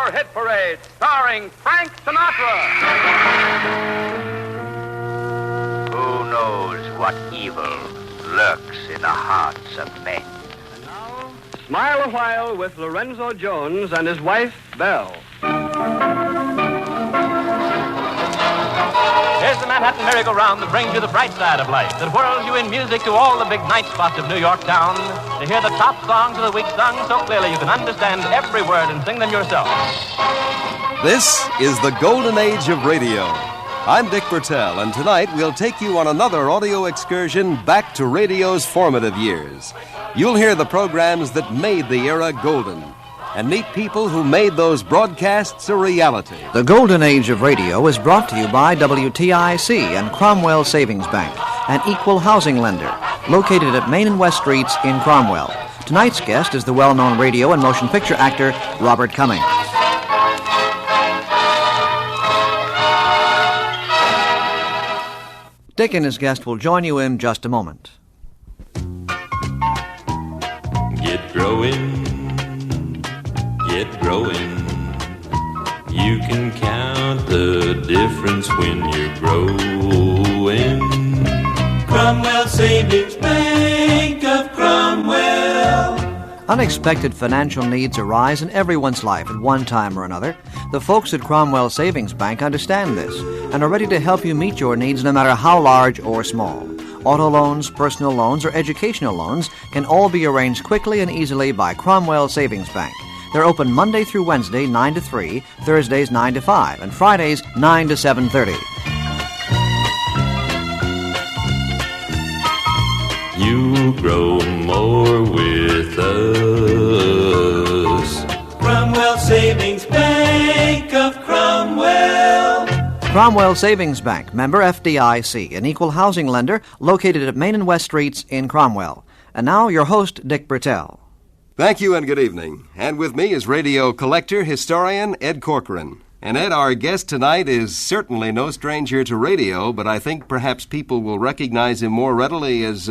Summer Hit Parade, starring Frank Sinatra. Who knows what evil lurks in the hearts of men? And now, Smile a While with Lorenzo Jones and his wife, Belle. Here's the Manhattan merry-go-round that brings you the bright side of life, that whirls you in music to all the big night spots of New York town, to hear the top songs of the week sung so clearly you can understand every word and sing them yourself. This is the golden age of radio. I'm Dick Bertel, and tonight we'll take you on another audio excursion back to radio's formative years. You'll hear the programs that made the era golden, and meet people who made those broadcasts a reality. The Golden Age of Radio is brought to you by WTIC and Cromwell Savings Bank, an equal housing lender, located at Main and West Streets in Cromwell. Tonight's guest is the well-known radio and motion picture actor, Robert Cummings. Dick and his guest will join you in just a moment. Get growing. Get growing. You can count the difference when you're growing. Cromwell Savings Bank of Cromwell. Unexpected financial needs arise in everyone's life at one time or another. The folks at Cromwell Savings Bank understand this and are ready to help you meet your needs no matter how large or small. Auto loans, personal loans, or educational loans can all be arranged quickly and easily by Cromwell Savings Bank. They're open Monday through Wednesday, 9 to 3, Thursdays, 9 to 5, and Fridays, 9 to 7:30. You grow more with us. Cromwell Savings Bank of Cromwell. Cromwell Savings Bank, member FDIC, an equal housing lender located at Main and West Streets in Cromwell. And now, your host, Dick Bertel. Thank you and good evening. And with me is radio collector, historian Ed Corcoran. And Ed, our guest tonight is certainly no stranger to radio, but I think perhaps people will recognize him more readily as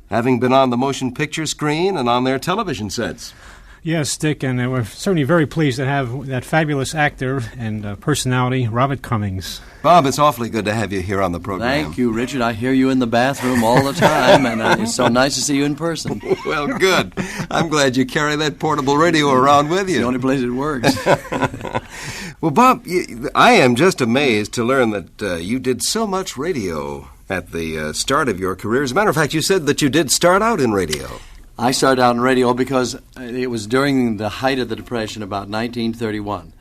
having been on the motion picture screen and on their television sets. Yes, Dick, and we're certainly very pleased to have that fabulous actor and personality, Robert Cummings. Bob, it's awfully good to have you here on the program. Thank you, Richard. I hear you in the bathroom all the time, and it's so nice to see you in person. Well, good. I'm glad you carry that portable radio around with you. It's the only place it works. Well, Bob, I am just amazed to learn that you did so much radio at the start of your career. As a matter of fact, you said that you did start out in radio. I started out in radio because it was during the height of the Depression, about 1931.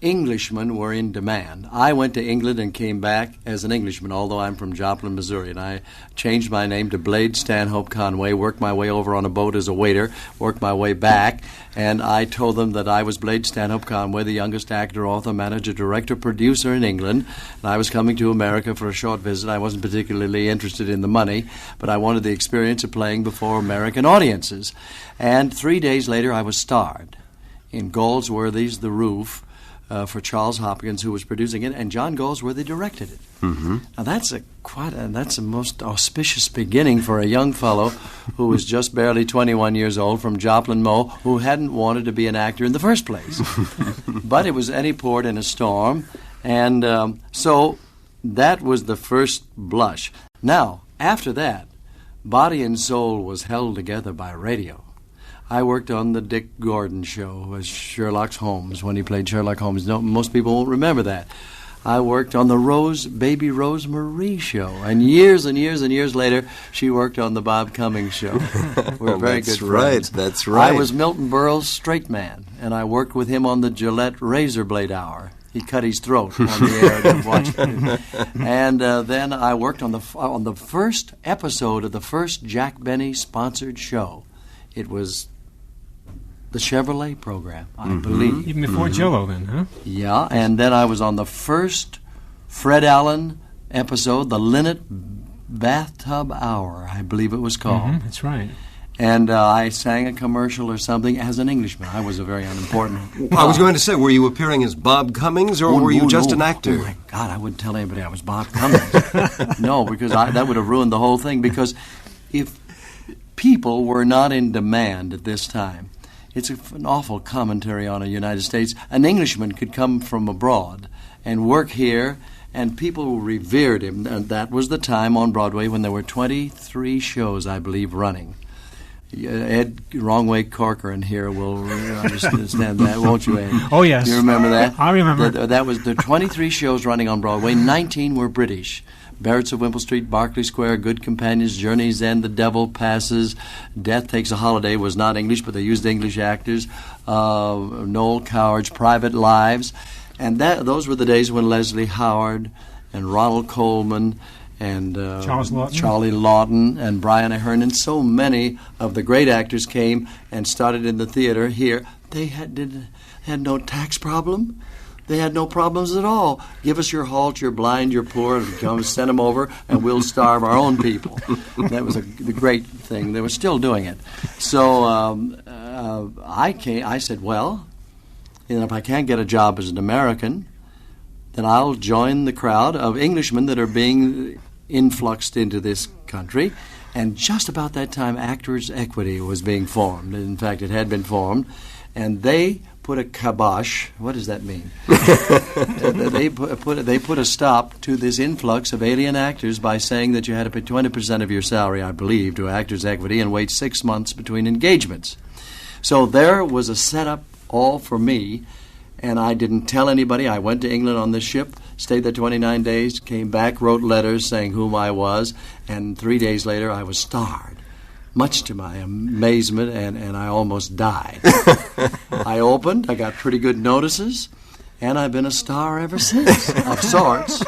Englishmen were in demand. I went to England and came back as an Englishman, although I'm from Joplin, Missouri, and I changed my name to Blade Stanhope Conway, worked my way over on a boat as a waiter, worked my way back, and I told them that I was Blade Stanhope Conway, the youngest actor, author, manager, director, producer in England, and I was coming to America for a short visit. I wasn't particularly interested in the money, but I wanted the experience of playing before American audiences. And 3 days later, I was starred in Goldsworthy's The Roof, for Charles Hopkins, who was producing it, and John Goldsworthy directed it. Mm-hmm. Now that's a most auspicious beginning for a young fellow who was just barely 21 years old from Joplin, Mo, who hadn't wanted to be an actor in the first place. But it was Eddie poured in a storm, and so that was the first blush. Now, after that, body and soul was held together by radio. I worked on the Dick Gordon show as Sherlock Holmes when he played Sherlock Holmes. No, most people won't remember that. I worked on the Baby Rose Marie show, and years later, she worked on the Bob Cummings show. We're very good friends. That's right. I was Milton Berle's straight man, and I worked with him on the Gillette Razor Blade Hour. He cut his throat on the air to watch it. And then I worked on the first episode of the first Jack Benny sponsored show. It was the Chevrolet program, I believe. Even before Jell-O then, huh? Yeah, and then I was on the first Fred Allen episode, the Linnet Bathtub Hour, I believe it was called. That's right. And I sang a commercial or something as an Englishman. I was a very unimportant... I was going to say, were you appearing as Bob Cummings, or were you just an actor? Oh, my God, I wouldn't tell anybody I was Bob Cummings. No, because that would have ruined the whole thing, because if people were not in demand at this time, it's an awful commentary on the United States. An Englishman could come from abroad and work here, and people revered him. And that was the time on Broadway when there were 23 shows, I believe, running. Ed Wrong Way Corcoran here will understand that, won't you, Ed? Oh, yes. You remember that? I remember. That was the 23 shows running on Broadway. 19 were British. Barrett's of Wimple Street, Berkeley Square, Good Companions, Journey's End, The Devil Passes, Death Takes a Holiday was not English, but they used English actors. Noel Coward's Private Lives. And those were the days when Leslie Howard and Ronald Coleman and Charlie Lawton and Brian Ahern and so many of the great actors came and started in the theater here. They had no tax problem. They had no problems at all. Give us your halt, you're blind, you're poor, and come send them over, and we'll starve our own people. That was the great thing. They were still doing it. So I said, well, if I can't get a job as an American, then I'll join the crowd of Englishmen that are being influxed into this country. And just about that time, Actors' Equity was being formed. In fact, it had been formed. And they put a kibosh. What does that mean? They put a stop to this influx of alien actors by saying that you had to pay 20% of your salary, I believe, to Actors' Equity and wait 6 months between engagements. So there was a setup all for me, and I didn't tell anybody. I went to England on this ship, stayed there 29 days, came back, wrote letters saying whom I was, and 3 days later I was starred, much to my amazement, and I almost died. I opened, I got pretty good notices, and I've been a star ever since, of sorts.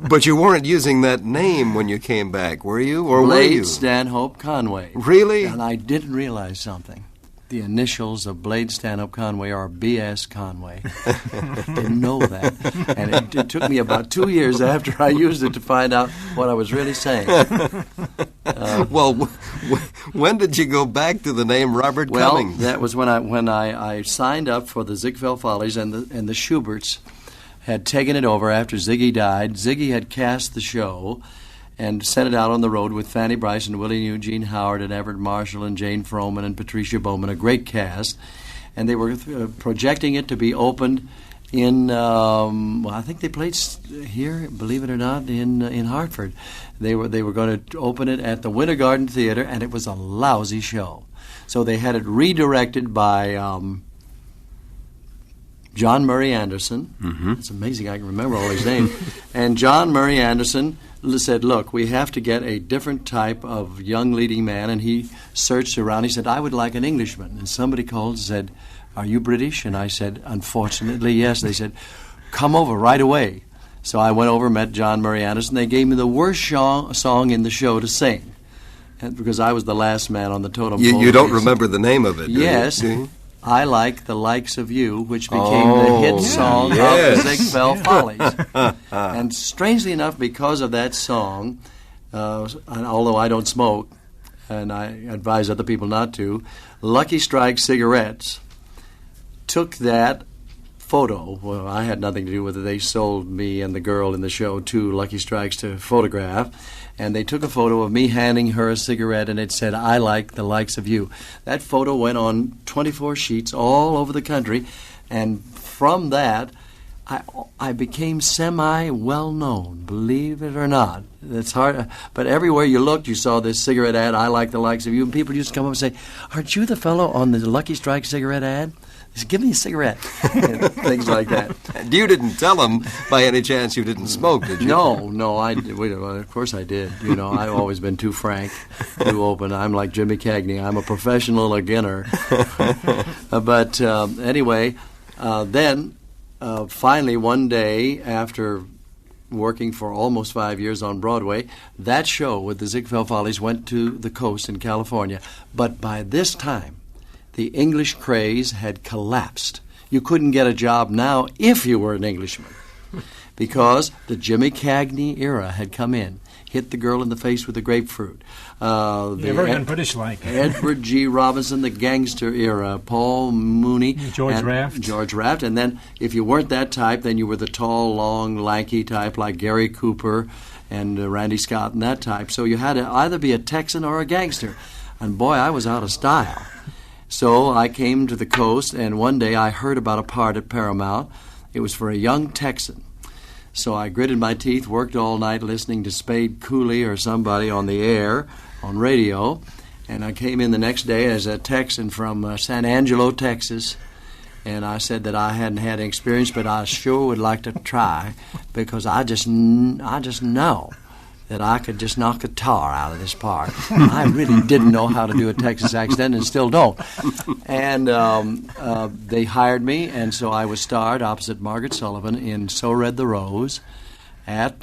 But you weren't using that name when you came back, were you? Or Blade were you? Stanhope Conway. Really? And I didn't realize something. The initials of Blade Stanhope Conway are B.S. Conway. Didn't know that. And it took me about 2 years after I used it to find out what I was really saying. Well, when did you go back to the name Robert Cummings? Well, that was when I signed up for the Ziegfeld Follies, and the Schuberts had taken it over after Ziggy died. Ziggy had cast the show and sent it out on the road with Fanny Bryce and Willie Eugene Howard and Everett Marshall and Jane Froman and Patricia Bowman, a great cast. And they were projecting it to be opened in, I think they played here, believe it or not, in Hartford. They were going to open it at the Winter Garden Theater, and it was a lousy show. So they had it redirected by John Murray Anderson. Mm-hmm. It's amazing I can remember all his names. And John Murray Anderson said, look, we have to get a different type of young leading man. And he searched around. He said, I would like an Englishman. And somebody called and said, are you British? And I said, unfortunately, yes. They said, come over right away. So I went over, met John Murray Anderson. They gave me the worst song in the show to sing, because I was the last man on the totem pole. You don't remember the name of it, do yes. you? I Like the Likes of You, which became the hit song of the Ziegfeld Follies. And strangely enough, because of that song, although I don't smoke, and I advise other people not to, Lucky Strike Cigarettes took that photo. Well, I had nothing to do with it. They sold me and the girl in the show to Lucky Strikes to photograph. And they took a photo of me handing her a cigarette, and it said, I like the likes of you. That photo went on 24 sheets all over the country, and from that, I became semi-well-known, believe it or not. It's hard, but everywhere you looked, you saw this cigarette ad, I like the likes of you, and people used to come up and say, aren't you the fellow on the Lucky Strike cigarette ad? They said, give me a cigarette, and things like that. You didn't tell them, by any chance, you didn't smoke, did you? No, of course I did. You know, I've always been too frank, too open. I'm like Jimmy Cagney. I'm a professional beginner. But anyway, then finally one day after working for almost 5 years on Broadway, that show with the Ziegfeld Follies went to the coast in California. But by this time, the English craze had collapsed. You couldn't get a job now if you were an Englishman, because the Jimmy Cagney era had come in, hit the girl in the face with the grapefruit. Very British-like. Edward G. Robinson, the gangster era, Paul Mooney. George Raft. And then if you weren't that type, then you were the tall, long, lanky type like Gary Cooper and Randy Scott and that type. So you had to either be a Texan or a gangster. And boy, I was out of style. So I came to the coast, and one day I heard about a part at Paramount. It was for a young Texan. So I gritted my teeth, worked all night listening to Spade Cooley or somebody on the air, on radio, and I came in the next day as a Texan from San Angelo, Texas, and I said that I hadn't had any experience, but I sure would like to try, because I just know that I could just knock a tar out of this part. I really didn't know how to do a Texas accent and still don't. And they hired me, and so I was starred opposite Margaret Sullivan in So Red the Rose at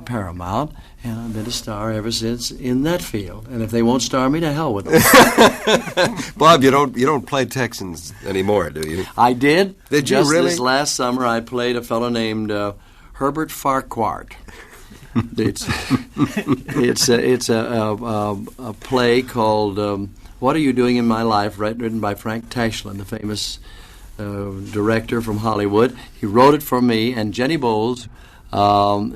Paramount, and I've been a star ever since in that field. And if they won't star me, to hell with them. Bob, you don't play Texans anymore, do you? I did. Did you just really? This last summer, I played a fellow named Herbert Farquhar. It's a play called "What Are You Doing in My Life?" written by Frank Tashlin, the famous director from Hollywood. He wrote it for me, and Jenny Bowles,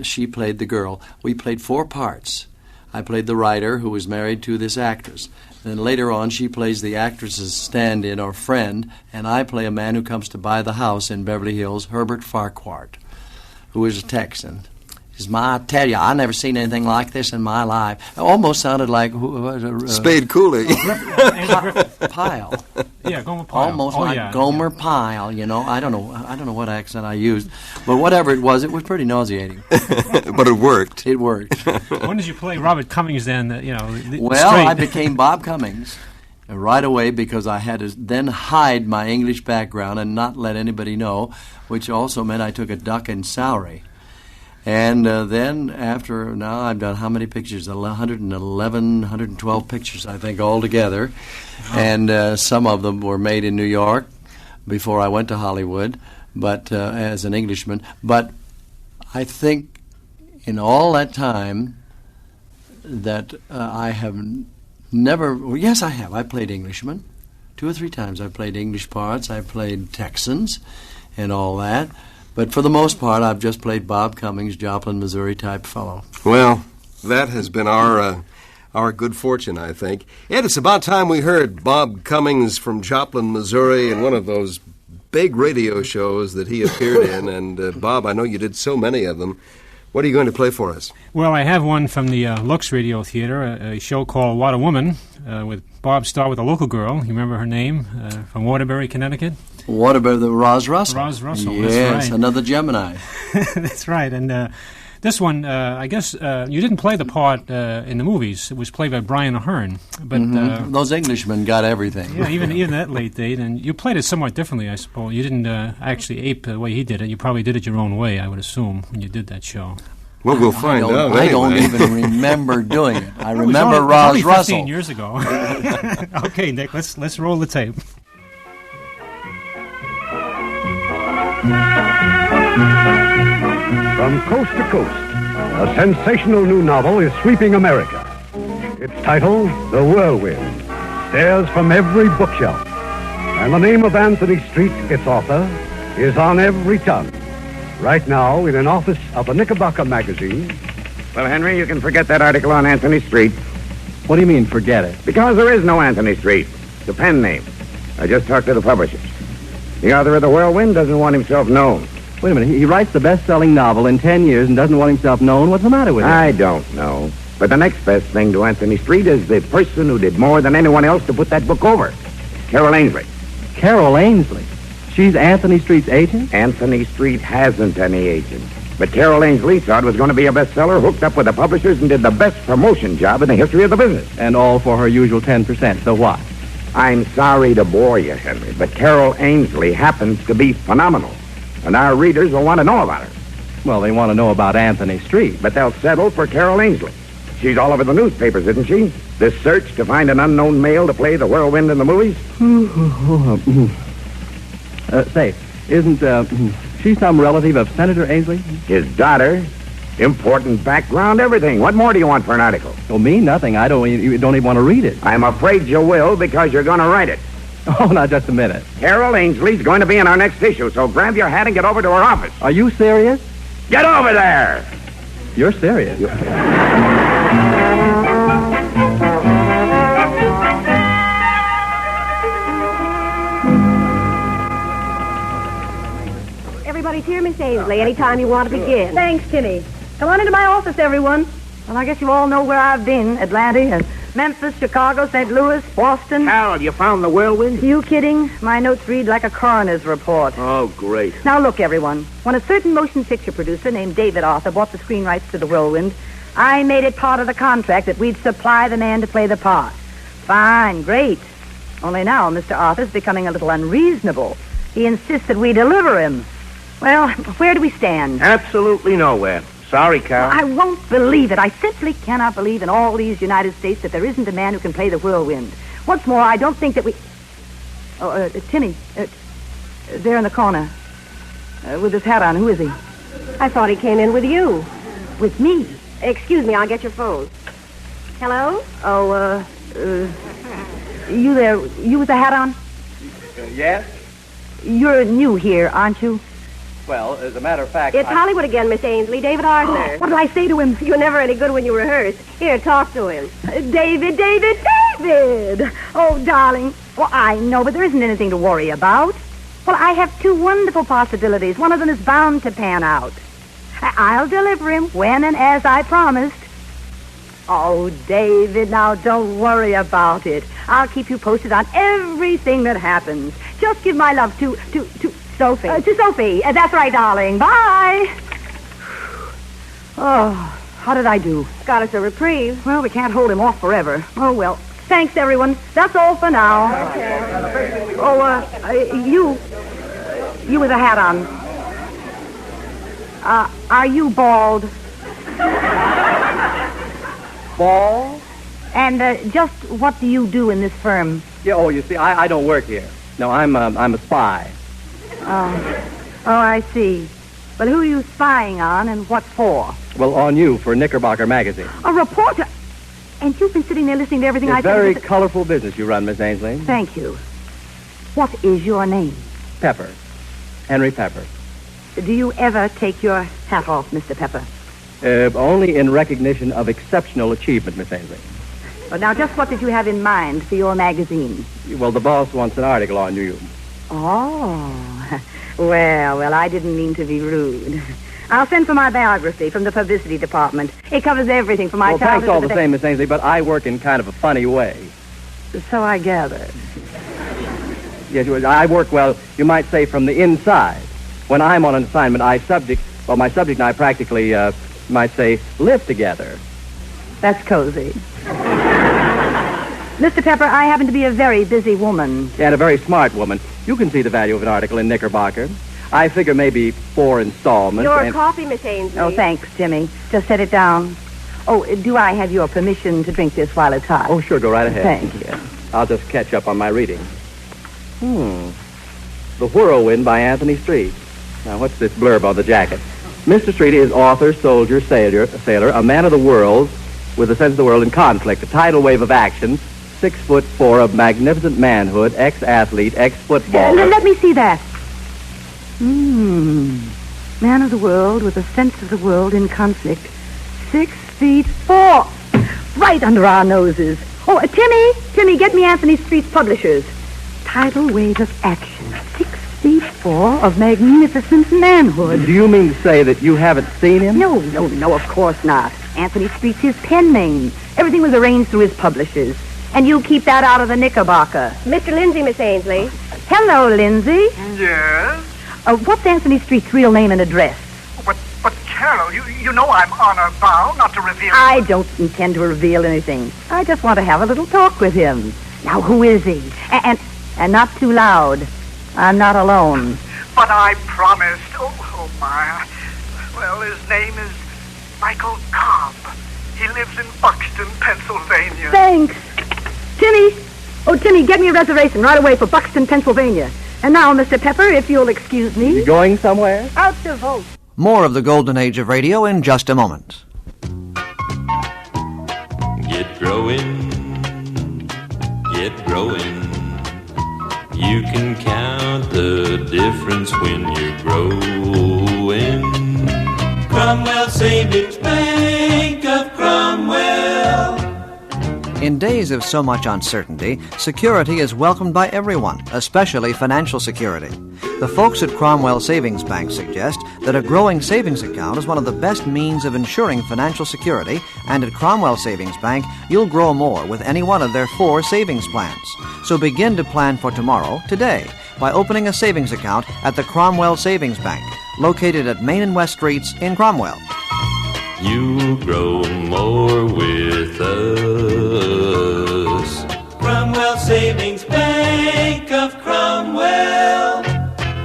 she played the girl. We played 4 parts. I played the writer who was married to this actress. Then later on, she plays the actress's stand-in or friend, and I play a man who comes to buy the house in Beverly Hills, Herbert Farquhar, who is a Texan. I tell you, I never seen anything like this in my life. It almost sounded like Spade Cooley. Pyle. Yeah, Gomer Pyle. Almost like Gomer Pyle. You know, I don't know what accent I used, but whatever it was pretty nauseating. But it worked. It worked. When did you play Robert Cummings then? Well, I became Bob Cummings right away, because I had to then hide my English background and not let anybody know, which also meant I took a duck in salary. And then after, now I've done how many pictures? 111, 112 pictures, I think, altogether. And some of them were made in New York before I went to Hollywood, but as an Englishman. But I think in all that time that I have never, well, yes, I have. I played Englishmen 2 or 3 times. I played English parts. I played Texans and all that. But for the most part, I've just played Bob Cummings, Joplin, Missouri type fellow. Well, that has been our good fortune, I think. Ed, it's about time we heard Bob Cummings from Joplin, Missouri, in one of those big radio shows that he appeared in. And, Bob, I know you did so many of them. What are you going to play for us? Well, I have one from the Lux Radio Theater, a show called What a Woman, with Bob starred with a local girl. You remember her name? From Waterbury, Connecticut? Waterbury, the Roz Russell. Roz Russell, yes, that's right. Another Gemini. That's right. And this one, I guess you didn't play the part in the movies. It was played by Brian Ahern. But those Englishmen got everything. Yeah, even that late date. And you played it somewhat differently, I suppose. You didn't actually ape the way he did it. You probably did it your own way, I would assume, when you did that show. Well, we'll find out. I anyway. don't even remember doing it. I remember Roz Russell. 15 years ago. Okay, Nick, let's roll the tape. From coast to coast, a sensational new novel is sweeping America. Its title, The Whirlwind, stares from every bookshelf. And the name of Anthony Street, its author, is on every tongue. Right now, in an office of the Knickerbocker magazine. Well, Henry, you can forget that article on Anthony Street. What do you mean, forget it? Because there is no Anthony Street. It's a pen name. I just talked to the publishers. The author of The Whirlwind doesn't want himself known. Wait a minute, he writes the best-selling novel in 10 years and doesn't want himself known? What's the matter with him? I don't know. But the next best thing to Anthony Street is the person who did more than anyone else to put that book over. Carol Ainsley. Carol Ainsley? She's Anthony Street's agent? Anthony Street hasn't any agent. But Carol Ainsley thought it was going to be a bestseller, hooked up with the publishers, and did the best promotion job in the history of the business. And all for her usual 10%. So what? I'm sorry to bore you, Henry, but Carol Ainsley happens to be phenomenal. And our readers will want to know about her. Well, they want to know about Anthony Street. But they'll settle for Carol Ainsley. She's all over the newspapers, isn't she? This search to find an unknown male to play the Whirlwind in the movies? Say, isn't she some relative of Senator Ainsley? His daughter. Important background, everything. What more do you want for an article? Oh, me? Nothing. I don't even want to read it. I'm afraid you will, because you're going to write it. Oh, now, just a minute. Carol Ainsley's going to be in our next issue, so grab your hat and get over to her office. Are you serious? Get over there! You're serious. Everybody's here, Miss Ainsley, anytime you want to begin. Thanks, Timmy. Come on into my office, everyone. Well, I guess you all know where I've been. Atlanta, Memphis, Chicago, St. Louis, Boston. Carol, you found the whirlwind? You kidding? My notes read like a coroner's report. Oh, great. Now, look, everyone. When a certain motion picture producer named David Arthur bought the screen rights to The Whirlwind, I made it part of the contract that we'd supply the man to play the part. Fine, great. Only now Mr. Arthur's becoming a little unreasonable. He insists that we deliver him. Well, where do we stand? Absolutely nowhere. Sorry, Carol. I won't believe it. I simply cannot believe in all these United States that there isn't a man who can play the whirlwind. What's more, I don't think that we... Oh, Timmy, there in the corner, with his hat on. Who is he? I thought he came in with you. With me? Excuse me, I'll get your phone. Hello? Oh, you there, you with the hat on? Yes? You're new here, aren't you? Well, as a matter of fact... It's Hollywood again, Miss Ainsley. David Arthur. What did I say to him? You're never any good when you rehearse. Here, talk to him. David! Oh, darling. Well, I know, but there isn't anything to worry about. Well, I have two wonderful possibilities. One of them is bound to pan out. I'll deliver him when and as I promised. Oh, David, now don't worry about it. I'll keep you posted on everything that happens. Just give my love to Sophie. To Sophie. That's right, darling. Bye. Oh, how did I do? Got us a reprieve. Well, we can't hold him off forever. Oh, well. Thanks, everyone. That's all for now. Okay. Oh, you with a hat on. Are you bald? Bald? And just what do you do in this firm? Yeah, you see, I don't work here. No, I'm a spy. Oh, I see. But who are you spying on and what for? Well, on you for Knickerbocker magazine. A reporter? And you've been sitting there listening to everything I It's said. a very colorful business you run, Miss Ainsley. Thank you. What is your name? Pepper. Henry Pepper. Do you ever take your hat off, Mr. Pepper? Only in recognition of exceptional achievement, Miss Ainsley. Well, now, just what did you have in mind for your magazine? Well, the boss wants an article on you. Oh, well, I didn't mean to be rude. I'll send for my biography from the publicity department. It covers everything from my childhood. Thanks all the same, Miss Ainsley, but I work in kind of a funny way. So I gathered. Yes, I work, well, you might say, from the inside. When I'm on an assignment, my subject and I practically, you might say, live together. That's cozy. Mr. Pepper, I happen to be a very busy woman. And a very smart woman. You can see the value of an article in Knickerbocker. I figure maybe 4 installments. Your coffee, Miss Ainsley. Oh, thanks, Jimmy. Just set it down. Oh, do I have your permission to drink this while it's hot? Oh, sure, go right ahead. Thank you. I'll just catch up on my reading. The Whirlwind by Anthony Street. Now, what's this blurb on the jacket? Mr. Street is author, soldier, sailor, a man of the world with a sense of the world in conflict, a tidal wave of action, 6'4" of magnificent manhood, ex-athlete, ex-footballer. Let me see that. Man of the world with a sense of the world in conflict. 6'4". Right under our noses. Oh, Timmy, get me Anthony Street's publishers. Tidal wave of action. 6'4" of magnificent manhood. Do you mean to say that you haven't seen him? No, of course not. Anthony Street's his pen name. Everything was arranged through his publishers. And you keep that out of the Knickerbocker. Mr. Lindsay, Miss Ainsley. Hello, Lindsay. Yes? What's Anthony Street's real name and address? But Carol, you know I'm honor bound not to reveal... I don't intend to reveal anything. I just want to have a little talk with him. Now, who is he? And not too loud. I'm not alone. But I promised. Oh my. Well, his name is Michael Cobb. He lives in Buxton, Pennsylvania. Thanks. Timmy, get me a reservation right away for Buxton, Pennsylvania. And now, Mr. Pepper, if you'll excuse me. You going somewhere? Out to vote. More of the Golden Age of Radio in just a moment. Get growing. You can count the difference when you're growing. Cromwell Savings Bank of Cromwell. In days of so much uncertainty, security is welcomed by everyone, especially financial security. The folks at Cromwell Savings Bank suggest that a growing savings account is one of the best means of ensuring financial security, and at Cromwell Savings Bank, you'll grow more with any one of their 4 savings plans. So begin to plan for tomorrow today by opening a savings account at the Cromwell Savings Bank, located at Main and West Streets in Cromwell. You grow more with us. Cromwell Savings Bank of Cromwell.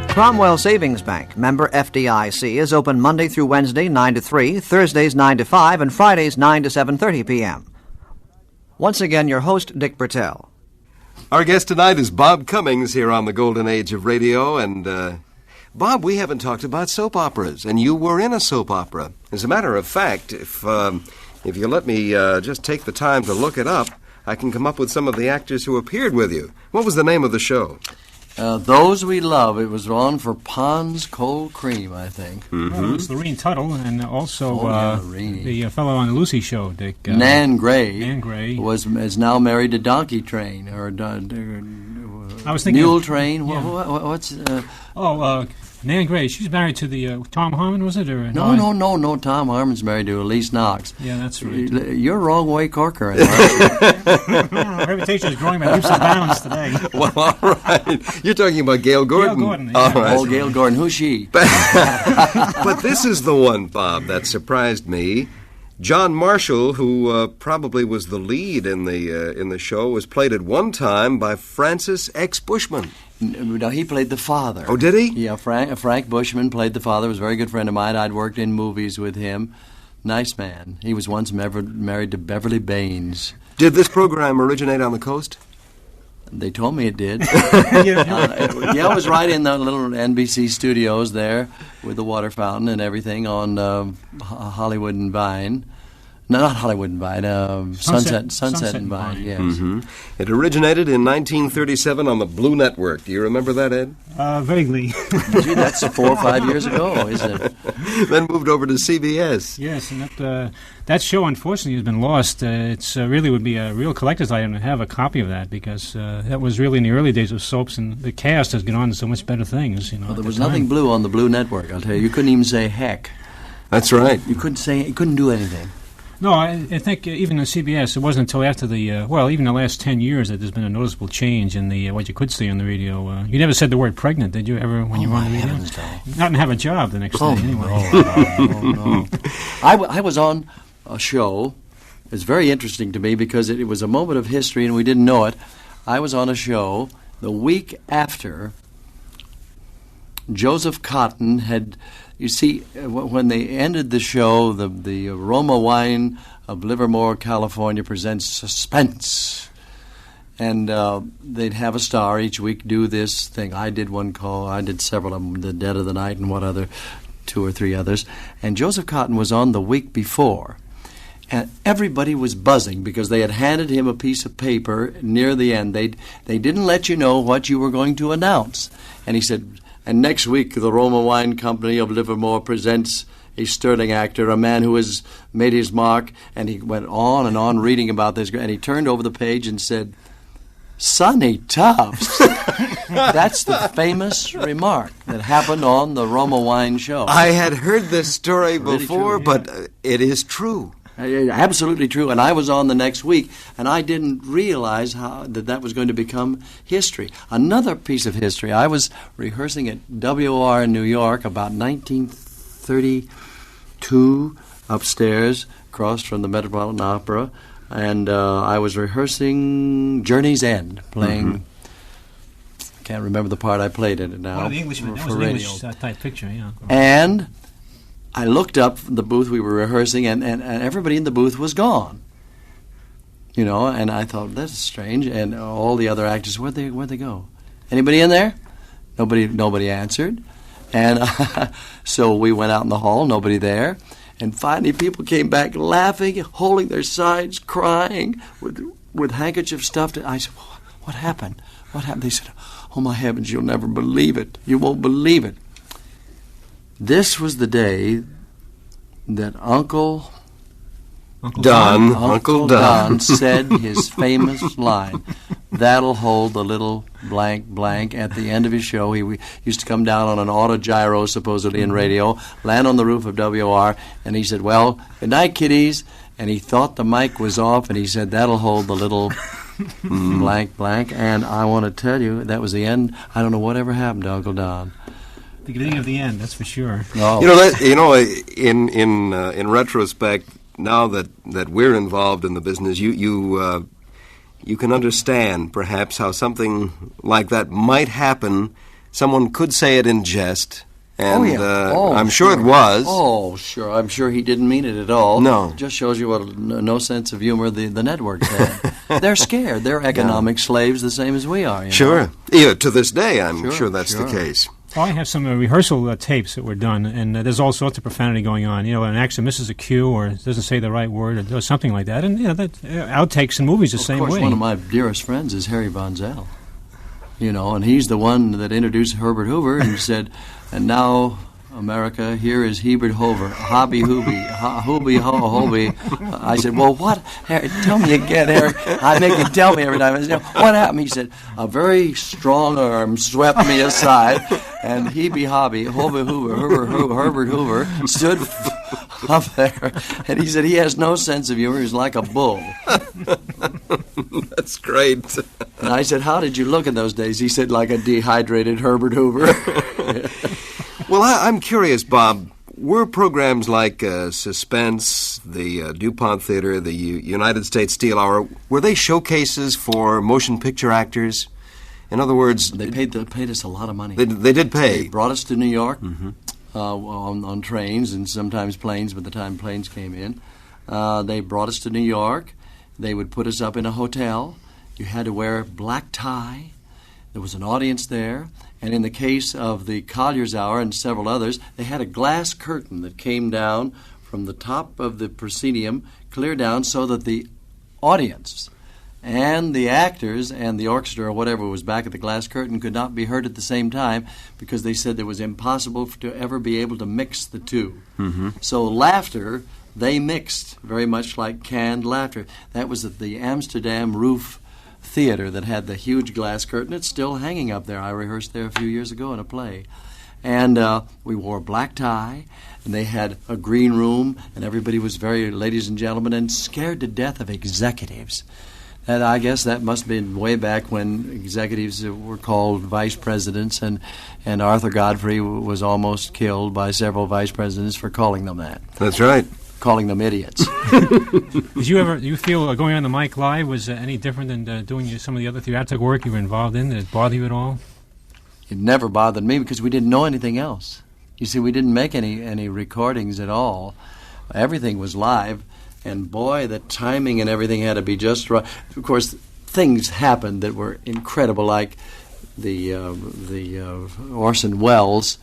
Cromwell Savings Bank, member FDIC, is open Monday through Wednesday 9 to 3, Thursdays 9 to 5, and Fridays 9 to 7:30 p.m. Once again, your host, Dick Bertel. Our guest tonight is Bob Cummings here on the Golden Age of Radio, and Bob, we haven't talked about soap operas, and you were in a soap opera. As a matter of fact, if you let me just take the time to look it up, I can come up with some of the actors who appeared with you. What was the name of the show? Those We Love. It was on for Pond's Cold Cream, I think. Mm-hmm. Well, it was Lorene Tuttle, and also the fellow on the Lucy show, Dick. Nan Gray. Nan Gray is now married to Donkey Train, or I was thinking Mule Train. Yeah. What's? Nan Gray. She's married to the Tom Harmon, was it? Or No. Tom Harmon's married to Elise Knox. Yeah, that's right. You're wrong way corker. Her reputation is growing by leaps and bounds today. Well, all right. You're talking about Gail Gordon. Gail Gordon, yeah. All right. Oh, Gail Gordon. Who's she? But this is the one, Bob, that surprised me. John Marshall, who probably was the lead in the show, was played at one time by Francis X. Bushman. No, he played the father. Oh, did he? Yeah, Frank Bushman played the father. Was a very good friend of mine. I'd worked in movies with him. Nice man. He was once married to Beverly Baines. Did this program originate on the coast? They told me it did. It was right in the little NBC studios there with the water fountain and everything on Hollywood and Vine. No, not Hollywood and Vine. Sunset and Vine. Yes. Mm-hmm. It originated in 1937 on the Blue Network. Do you remember that, Ed? Vaguely. Gee, that's 4 or 5 years ago, isn't it? Then moved over to CBS. Yes, and that show unfortunately has been lost. It's really would be a real collector's item to have a copy of that, because that was really in the early days of soaps, and the cast has gone on to so much better things. Well, there was nothing blue on the Blue Network. I'll tell you, you couldn't even say heck. That's right. You couldn't do anything. No, I think even in CBS, it wasn't until after even the last 10 years that there's been a noticeable change in what you could see on the radio. You never said the word pregnant, did you, ever, when you were on the radio? Not to have a job the next day, anyway. No. I was on a show. It's very interesting to me because it was a moment of history and we didn't know it. I was on a show the week after Joseph Cotton had... You see, when they ended the show, the Aroma Wine of Livermore, California presents Suspense. And they'd have a star each week do this thing. I did one call. I did several of them, The Dead of the Night and 2 or 3 others. And Joseph Cotton was on the week before. And everybody was buzzing because they had handed him a piece of paper near the end. They didn't let you know what you were going to announce. And he said... And next week, the Roma Wine Company of Livermore presents a sterling actor, a man who has made his mark. And he went on and on reading about this. And he turned over the page and said, Sonny Tufts. That's the famous remark that happened on the Roma Wine show. I had heard this story before, really true, but it is true. Absolutely true. And I was on the next week, and I didn't realize that was going to become history. Another piece of history, I was rehearsing at WOR in New York about 1932, upstairs, across from the Metropolitan Opera, and I was rehearsing Journey's End, playing... Can't remember the part I played in it now. One of the Englishmen. That was an English type picture, yeah. And... I looked up the booth we were rehearsing, and everybody in the booth was gone. You know, and I thought, that's strange. And all the other actors, where'd they go? Anybody in there? Nobody answered. And so we went out in the hall, nobody there. And finally people came back laughing, holding their sides, crying, with handkerchiefs stuffed. I said, what happened? What happened? They said, oh, my heavens, you'll never believe it. You won't believe it. This was the day that Uncle Uncle Uncle Don said his famous line, "That'll hold the little blank blank." At the end of his show, he used to come down on an autogyro, supposedly in radio, land on the roof of WOR, and he said, "Well, good night, kiddies." And he thought the mic was off, and he said, "That'll hold the little blank blank." And I want to tell you, that was the end. I don't know whatever happened to Uncle Don. The beginning of the end, that's for sure. Oh. In retrospect, now that we're involved in the business, you can understand perhaps how something like that might happen. Someone could say it in jest, and I'm sure it was. Oh, sure. I'm sure he didn't mean it at all. No. It just shows you what no sense of humor the networks had. They're scared. They're economic slaves the same as we are. You know? Yeah, to this day, I'm sure that's the case. Well, I have some rehearsal tapes that were done, and there's all sorts of profanity going on. You know, an actor misses a cue or doesn't say the right word or does something like that. And, that outtakes in movies the same way. Of course, one of my dearest friends is Harry Von Zell. You know, and he's the one that introduced Herbert Hoover and said, "And now, America, here is Hebert Hoover, hobby hooby, hooby ho hobby." I said, "Well, what? Harry, tell me again, Harry." I make him tell me every time. I said, "What happened?" He said, "A very strong arm swept me aside, and Hebe Hobby, Hobby Hoover, Herbert Hoover stood up there, and he said he has no sense of humor. He's like a bull." That's great. And I said, "How did you look in those days?" He said, "Like a dehydrated Herbert Hoover." Well, I'm curious, Bob. Were programs like Suspense, the DuPont Theater, the United States Steel Hour, were they showcases for motion picture actors? In other words, they paid us a lot of money. They did pay. They brought us to New York on trains and sometimes planes. By the time planes came in, they brought us to New York. They would put us up in a hotel. You had to wear a black tie. There was an audience there. And in the case of the Collier's Hour and several others, they had a glass curtain that came down from the top of the proscenium, clear down, so that the audience and the actors and the orchestra or whatever was back at the glass curtain could not be heard at the same time, because they said it was impossible to ever be able to mix the two. Mm-hmm. So laughter, they mixed very much like canned laughter. That was at the Amsterdam Roof Theater that had the huge glass curtain. It's still hanging up there. I rehearsed there a few years ago in a play. And we wore a black tie, and they had a green room, and everybody was very, ladies and gentlemen, and scared to death of executives. And I guess that must have been way back when executives were called vice presidents, and Arthur Godfrey was almost killed by several vice presidents for calling them that. That's right. Calling them idiots. Do you feel going on the mic live was any different than doing some of the other theatrical work you were involved in? Did it bother you at all? It never bothered me because we didn't know anything else. You see, we didn't make any recordings at all. Everything was live, and boy, the timing and everything had to be just right. Of course, things happened that were incredible, like the Orson Welles.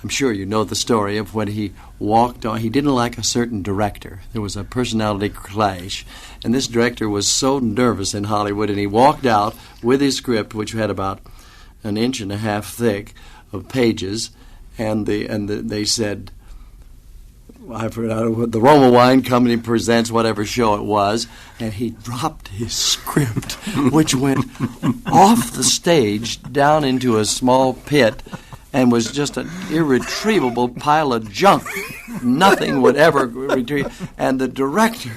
I'm sure you know the story of when he walked on. He didn't like a certain director. There was a personality clash, and this director was so nervous in Hollywood, and he walked out with his script, which had about 1.5 inches thick of pages, and they said, I forgot, the Roma Wine Company presents whatever show it was, and he dropped his script, which went off the stage down into a small pit, and was just an irretrievable pile of junk. Nothing would ever retrieve. And the director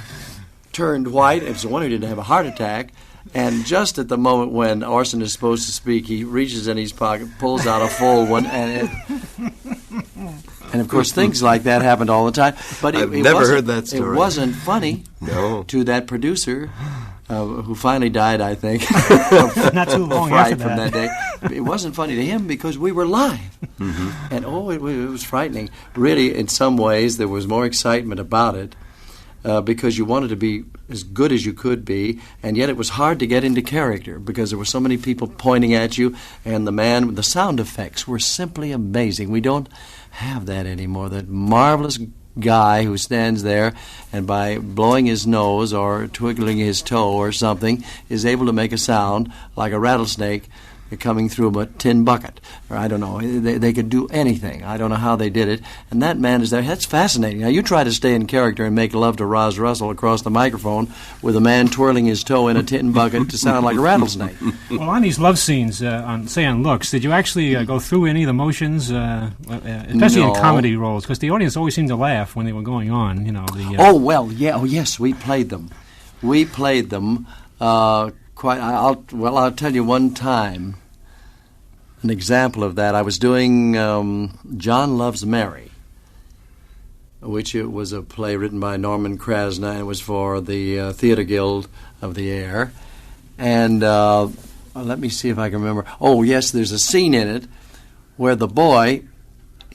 turned white. It's the one who didn't have a heart attack. And just at the moment when Orson is supposed to speak, he reaches in his pocket, pulls out a full one, and of course things like that happened all the time. But I've never heard that story. It wasn't funny to that producer. Who finally died, I think. Not too long after from that day. It wasn't funny to him because we were live. Mm-hmm. And, it was frightening. Really, in some ways, there was more excitement about it because you wanted to be as good as you could be, and yet it was hard to get into character because there were so many people pointing at you, and the sound effects were simply amazing. We don't have that anymore, that marvelous guy who stands there and by blowing his nose or twiggling his toe or something is able to make a sound like a rattlesnake coming through a tin bucket, or I don't know. They could do anything. I don't know how they did it. And that man is there. That's fascinating. Now, you try to stay in character and make love to Roz Russell across the microphone with a man twirling his toe in a tin bucket to sound like a rattlesnake. Well, on these love scenes, on looks, did you actually go through any of the motions, especially in comedy roles? Because the audience always seemed to laugh when they were going on. You know. Yes, we played them. We played them. I'll tell you one time. An example of that, I was doing John Loves Mary, which it was a play written by Norman Krasna, and it was for the Theater Guild of the Air. And let me see if I can remember. Oh, yes, there's a scene in it where the boy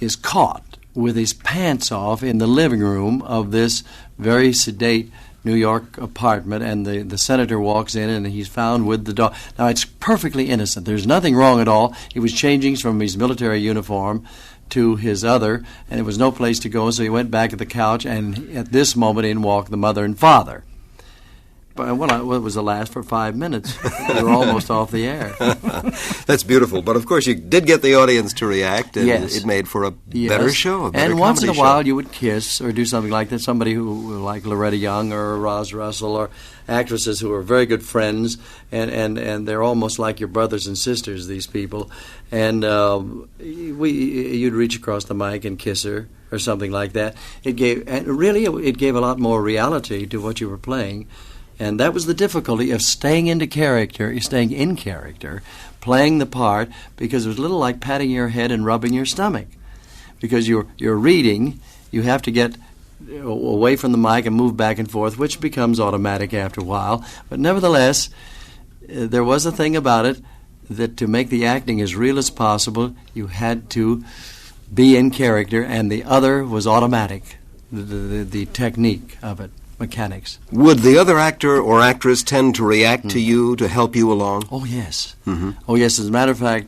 is caught with his pants off in the living room of this very sedate New York apartment, and the senator walks in, and he's found with the dog. Now, it's perfectly innocent. There's nothing wrong at all. He was changing from his military uniform to his other, and there was no place to go, so he went back to the couch, and at this moment in walked the mother and father. But, it was the last for 5 minutes. We were almost off the air. That's beautiful. But, of course, you did get the audience to react, and it made for a better show, a better and once in a show. while you would kiss or do something like that. Somebody who, like Loretta Young or Roz Russell, or actresses who are very good friends, and they're almost like your brothers and sisters, these people. And you'd reach across the mic and kiss her or something like that. It gave a lot more reality to what you were playing. And that was the difficulty of staying in character, playing the part, because it was a little like patting your head and rubbing your stomach. Because you're reading, you have to get away from the mic and move back and forth, which becomes automatic after a while. But nevertheless, there was a thing about it that to make the acting as real as possible, you had to be in character, and the other was automatic, the technique of it. Mechanics. Would the other actor or actress tend to react to you to help you along? Oh, yes. Mm-hmm. Oh, yes. As a matter of fact,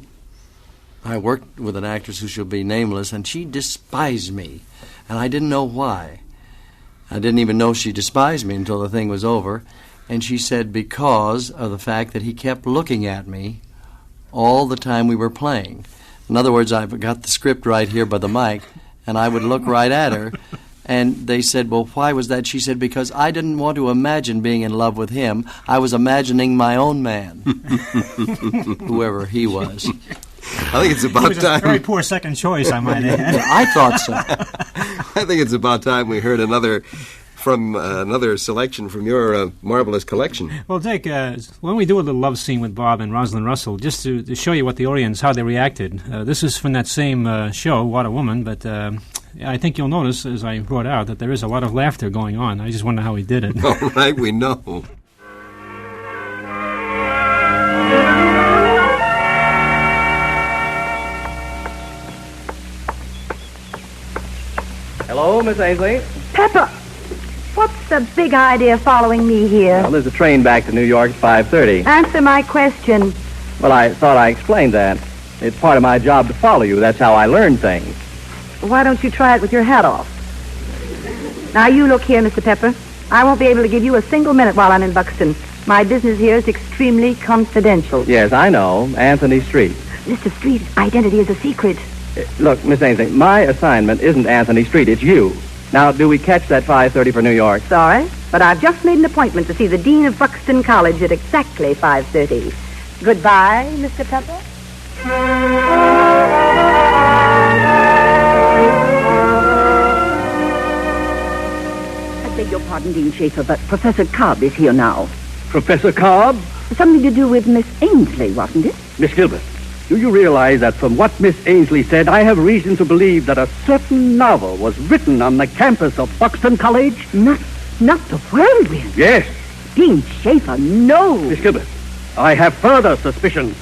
I worked with an actress who shall be nameless, and she despised me, and I didn't know why. I didn't even know she despised me until the thing was over, and she said because of the fact that he kept looking at me all the time we were playing. In other words, I've got the script right here by the mic, and I would look right at her. And they said, well, why was that? She said, because I didn't want to imagine being in love with him. I was imagining my own man, whoever he was. I think it's about time. A very poor second choice, I might add. I thought so. I think it's about time we heard another selection from your marvelous collection. Well, Dick, when we do a little love scene with Bob and Rosalind Russell, just to show you what the audience, how they reacted, this is from that same show, What a Woman, but I think you'll notice, as I brought out, that there is a lot of laughter going on. I just wonder how he did it. All right, we know. Hello, Miss Ainsley. Pepper, what's the big idea following me here? Well, there's a train back to New York at 5:30. Answer my question. Well, I thought I explained that. It's part of my job to follow you. That's how I learn things. Why don't you try it with your hat off? Now, you look here, Mr. Pepper. I won't be able to give you a single minute while I'm in Buxton. My business here is extremely confidential. Yes, I know. Anthony Street. Mr. Street's identity is a secret. Look, Miss Ainsley, my assignment isn't Anthony Street. It's you. Now, do we catch that 5:30 for New York? Sorry, but I've just made an appointment to see the Dean of Buxton College at exactly 5:30. Goodbye, Mr. Pepper. I beg your pardon, Dean Schaefer, but Professor Cobb is here now. Professor Cobb? Something to do with Miss Ainsley, wasn't it? Miss Gilbert, do you realize that from what Miss Ainsley said, I have reason to believe that a certain novel was written on the campus of Buxton College? Not the Whirlwind. Yes. Dean Schaefer, no. Miss Gilbert, I have further suspicions.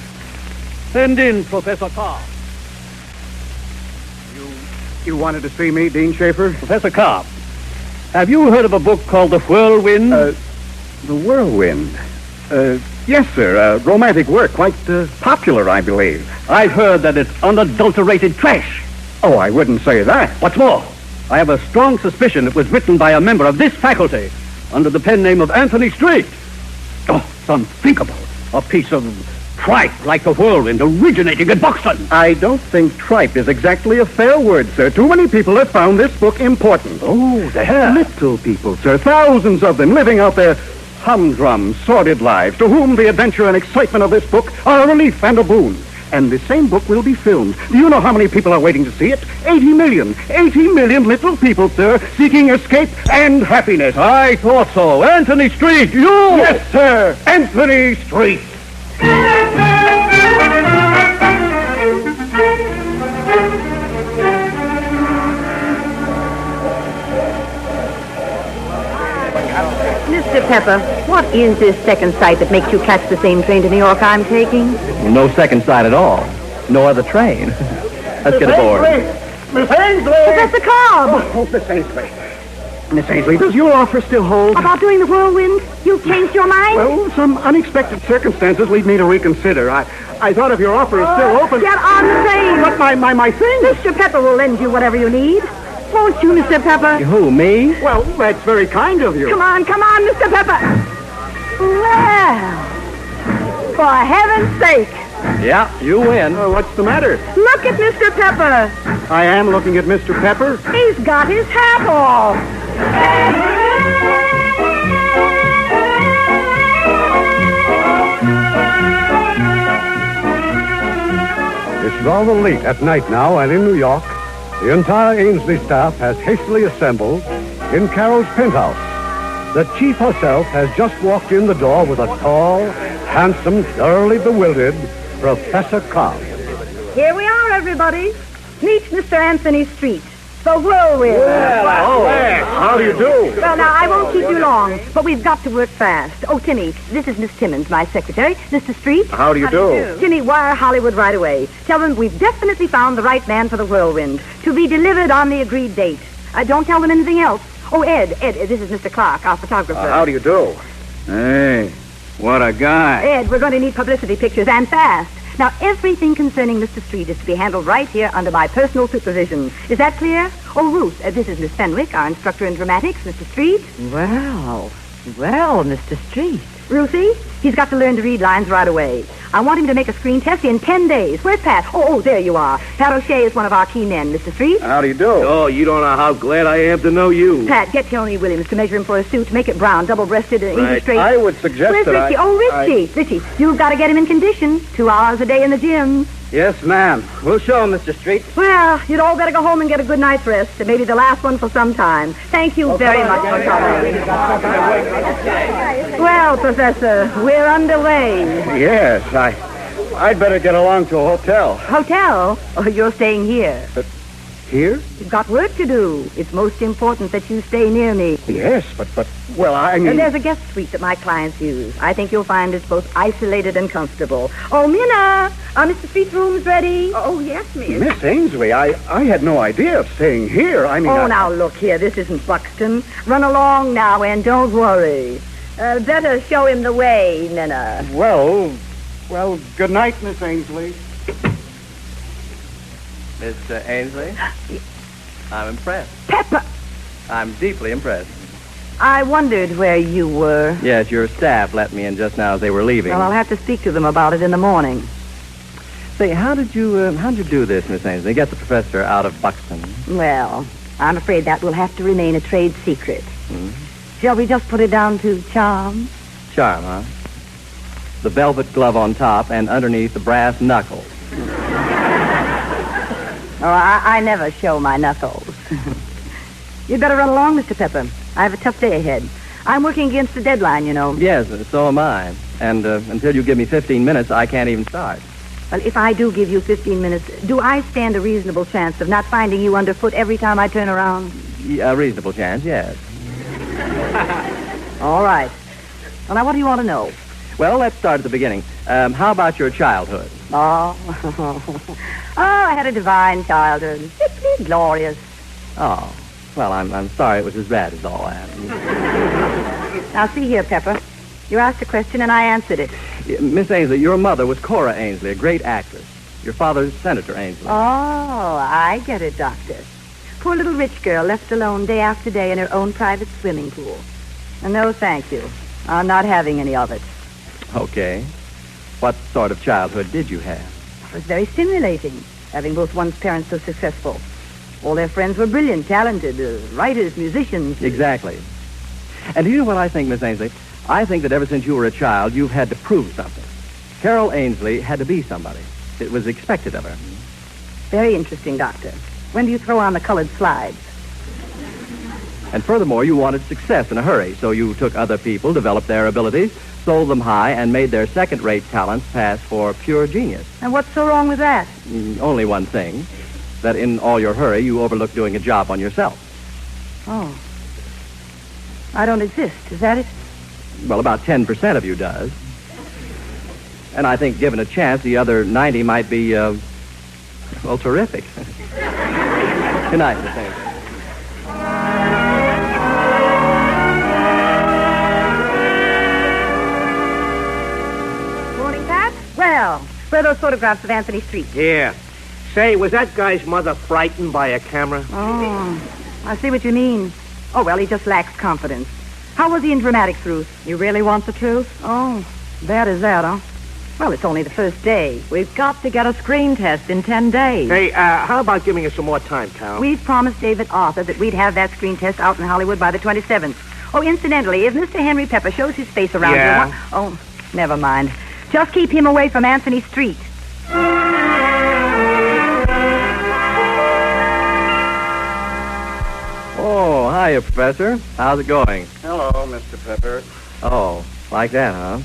Send in Professor Cobb. You wanted to see me, Dean Schaefer? Professor Cobb, have you heard of a book called The Whirlwind? The Whirlwind? Yes, sir. A romantic work, quite popular, I believe. I've heard that it's unadulterated trash. Oh, I wouldn't say that. What's more, I have a strong suspicion it was written by a member of this faculty under the pen name of Anthony Street. Oh, it's unthinkable. A piece of Tripe, like the whirlwind, originating in Buxton. I don't think tripe is exactly a fair word, sir. Too many people have found this book important. Oh, they have? Little people, sir. Thousands of them living out their humdrum, sordid lives, to whom the adventure and excitement of this book are a relief and a boon. And the same book will be filmed. Do you know how many people are waiting to see it? 80 million. 80 million little people, sir, seeking escape and happiness. I thought so. Anthony Street, you! Yes, sir. Anthony Street. Mr. Pepper, what is this second sight that makes you catch the same train to New York I'm taking? No second sight at all. No other train. Let's get aboard. Miss Ainsley! Professor Cobb! Oh, Miss Ainsley. Miss Ainsley, does your offer still hold? About doing the whirlwind? You've changed your mind? Well, some unexpected circumstances lead me to reconsider. I thought if your offer is still open... Get on the train! But my thing... Mr. Pepper will lend you whatever you need. Won't you, Mr. Pepper? Who, me? Well, that's very kind of you. Come on, Mr. Pepper. Well, for heaven's sake. Yeah, you win. What's the matter? Look at Mr. Pepper. I am looking at Mr. Pepper. He's got his hat off. It's rather late at night now, and in New York, the entire Ainsley staff has hastily assembled in Carol's penthouse. The chief herself has just walked in the door with a tall, handsome, thoroughly bewildered Professor Cobb. Here we are, everybody. Meet Mr. Anthony Street, the whirlwind. How do you do? Well, now, I won't keep you long, but we've got to work fast. Oh, Timmy, this is Miss Timmons, my secretary. Mr. Street. How do you do? Timmy, wire Hollywood right away. Tell them we've definitely found the right man for the whirlwind, to be delivered on the agreed date. Don't tell them anything else. Oh, Ed, this is Mr. Clark, our photographer. How do you do? Hey, what a guy. Ed, we're going to need publicity pictures, and fast. Now, everything concerning Mr. Street is to be handled right here under my personal supervision. Is that clear? Oh, Ruth, this is Miss Fenwick, our instructor in dramatics. Mr. Street. Well, Mr. Street. Ruthie, he's got to learn to read lines right away. I want him to make a screen test in 10 days. Where's Pat? Oh, there you are. Pat O'Shea is one of our key men, Mr. Street. How do you do? Oh, you don't know how glad I am to know you. Pat, get Tony Williams to measure him for a suit. Make it brown, double-breasted, and English straight. I would suggest Where's that Richie? Richie, you've got to get him in condition. 2 hours a day in the gym. Yes, ma'am. We'll show him, Mr. Street. Well, you'd all better go home and get a good night's rest. Maybe the last one for some time. Thank you very much for coming. Well, Professor, we're underway. Yes, I'd better get along to a hotel. Hotel? Oh, you're staying here. Here? You've got work to do. It's most important that you stay near me. Yes, but well, I mean... There's a guest suite that my clients use. I think you'll find it's both isolated and comfortable. Oh, Minna, are Mr. Street's rooms ready? Oh, yes, miss. Miss Ainsley, I had no idea of staying here. I mean... Oh, now, look here. This isn't Buxton. Run along now and don't worry. Better show him the way, Minna. Well, good night, Miss Ainsley. Mr. Ainsley? I'm impressed. Pepper! I'm deeply impressed. I wondered where you were. Yes, your staff let me in just now as they were leaving. Well, I'll have to speak to them about it in the morning. Say, how'd you do this, Miss Ainsley? Get the professor out of Buxton. Well, I'm afraid that will have to remain a trade secret. Hmm? Shall we just put it down to charm? Charm, huh? The velvet glove on top and underneath the brass knuckles. Oh, I never show my knuckles. You'd better run along, Mr. Pepper. I have a tough day ahead. I'm working against the deadline, you know. Yes, so am I. And until you give me 15 minutes, I can't even start. Well, if I do give you 15 minutes, do I stand a reasonable chance of not finding you underfoot every time I turn around? A reasonable chance, yes. All right. Well, now, what do you want to know? Well, let's start at the beginning. How about your childhood? Oh, I had a divine childhood. Simply glorious. Oh, well, I'm sorry it was as bad as all that. Now, see here, Pepper. You asked a question and I answered it. Miss Ainsley, your mother was Cora Ainsley, a great actress. Your father's Senator Ainsley. Oh, I get it, Doctor. Poor little rich girl left alone day after day in her own private swimming pool. And no, thank you. I'm not having any of it. Okay. What sort of childhood did you have? It was very stimulating, having both one's parents so successful. All their friends were brilliant, talented, writers, musicians. Exactly. And do you know what I think, Miss Ainsley? I think that ever since you were a child, you've had to prove something. Carol Ainsley had to be somebody. It was expected of her. Very interesting, Doctor. When do you throw on the colored slides? And furthermore, you wanted success in a hurry, so you took other people, developed their abilities, sold them high, and made their second-rate talents pass for pure genius. And what's so wrong with that? Only one thing, that in all your hurry, you overlooked doing a job on yourself. Oh. I don't exist, is that it? Well, about 10% of you does. And I think, given a chance, the other 90 might be, well, terrific. Good night, Miss Ainsley. Well, where are those photographs of Anthony Street? Yeah. Say, was that guy's mother frightened by a camera? Oh, I see what you mean. Oh, well, he just lacks confidence. How was he in dramatics, Ruth? You really want the truth? Oh, bad as that, huh? Well, it's only the first day. We've got to get a screen test in 10 days. Hey, how about giving us some more time, Carol? We've promised David Arthur that we'd have that screen test out in Hollywood by the 27th. Oh, incidentally, if Mr. Henry Pepper shows his face around here... Oh, never mind. Just keep him away from Anthony Street. Oh, hiya, Professor. How's it going? Hello, Mr. Pepper. Oh, like that, huh?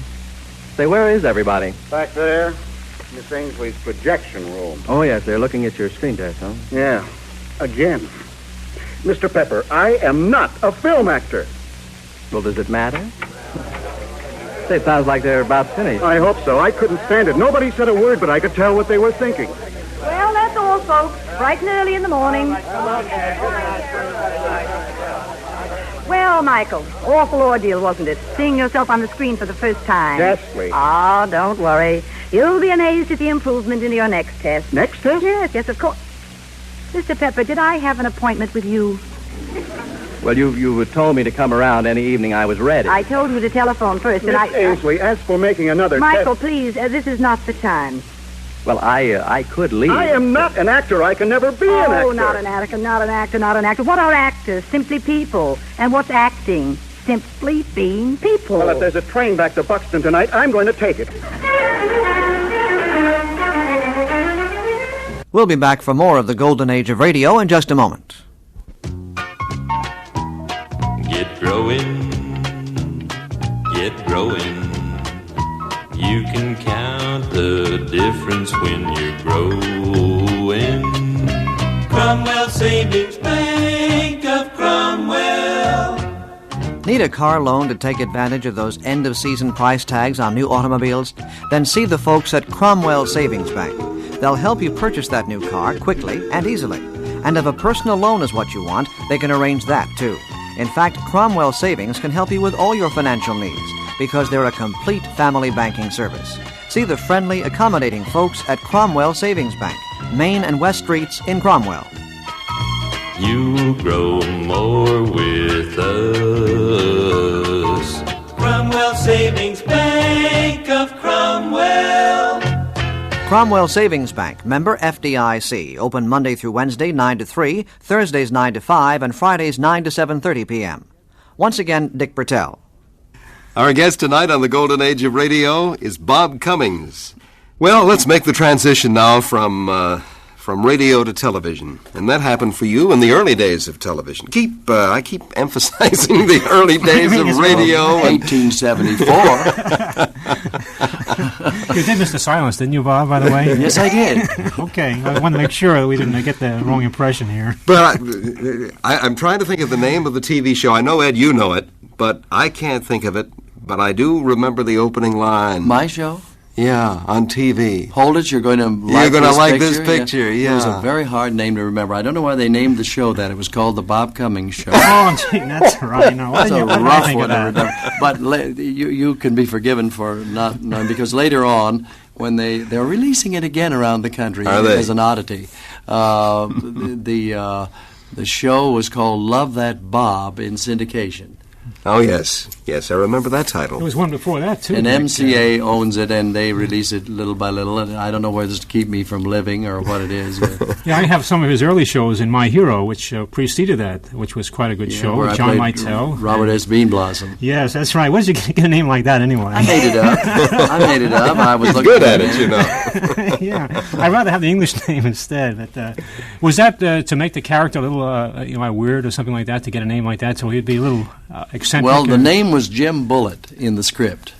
Say, where is everybody? Back there, Miss Ainsley's projection room. Oh, yes, they're looking at your screen test, huh? Yeah, again. Mr. Pepper, I am not a film actor. Well, does it matter? Say, it sounds like they're about finished. I hope so. I couldn't stand it. Nobody said a word, but I could tell what they were thinking. Well, that's all, folks. Bright and early in the morning. Well, Michael, awful ordeal, wasn't it? Seeing yourself on the screen for the first time. Ghastly. Oh, don't worry. You'll be amazed at the improvement in your next test. Next test? Yes, of course. Mr. Pepper, did I have an appointment with you? Well, you told me to come around any evening I was ready. I told you to telephone first, and Miss Ainsley, as for making another Michael, test... please, this is not the time. Well, I could leave. I am not an actor. I can never be an actor. Oh, not an actor, not an actor, not an actor. What are actors? Simply people. And what's acting? Simply being people. Well, if there's a train back to Buxton tonight, I'm going to take it. We'll be back for more of the Golden Age of Radio in just a moment. Get growing, get growing. You can count the difference when you're growing. Cromwell Savings Bank of Cromwell. Need a car loan to take advantage of those end-of-season price tags on new automobiles? Then see the folks at Cromwell Savings Bank. They'll help you purchase that new car quickly and easily. And if a personal loan is what you want, they can arrange that, too. In fact, Cromwell Savings can help you with all your financial needs because they're a complete family banking service. See the friendly, accommodating folks at Cromwell Savings Bank, Main and West Streets in Cromwell. You'll grow more with us. Cromwell Savings Bank of Cromwell. Cromwell Savings Bank, member FDIC, open Monday through Wednesday 9 to 3, Thursdays 9 to 5, and Fridays 9 to 7:30 p.m. Once again, Dick Bertel. Our guest tonight on the Golden Age of Radio is Bob Cummings. Well, let's make the transition now from radio to television. And that happened for you in the early days of television. I keep emphasizing the early days of radio. 1874. You did Mr. Silence, didn't you, Bob, by the way? Yes, I did. Okay, I want to make sure that we didn't get the wrong impression here. But I'm trying to think of the name of the TV show. I know, Ed, you know it, but I can't think of it. But I do remember the opening line. My show? Yeah, on TV. Hold it, you're going to like this picture. Yeah. It was a very hard name to remember. I don't know why they named the show that. It was called The Bob Cummings Show. Oh, gee, that's right. No, that's a rough one to remember. But you can be forgiven for not knowing, because later on, when they're releasing it again around the country as an oddity, the show was called Love That Bob in syndication. Oh, yes. Yes, I remember that title. There was one before that, too. And Dick. MCA owns it, and they release it little by little. And I don't know whether it's to keep me from living or what it is. Yeah, I have some of his early shows in My Hero, which preceded that, which was quite a good show where with I John played Lytell. Robert S. Beanblossom. Yes, that's right. Where did you get a name like that, anyway? I made it up. I was looking good at it, you know. Yeah, I'd rather have the English name instead. But was that to make the character a little weird or something like that, to get a name like that, so he'd be a little eccentric? Well, the name was Jim Bullitt in the script.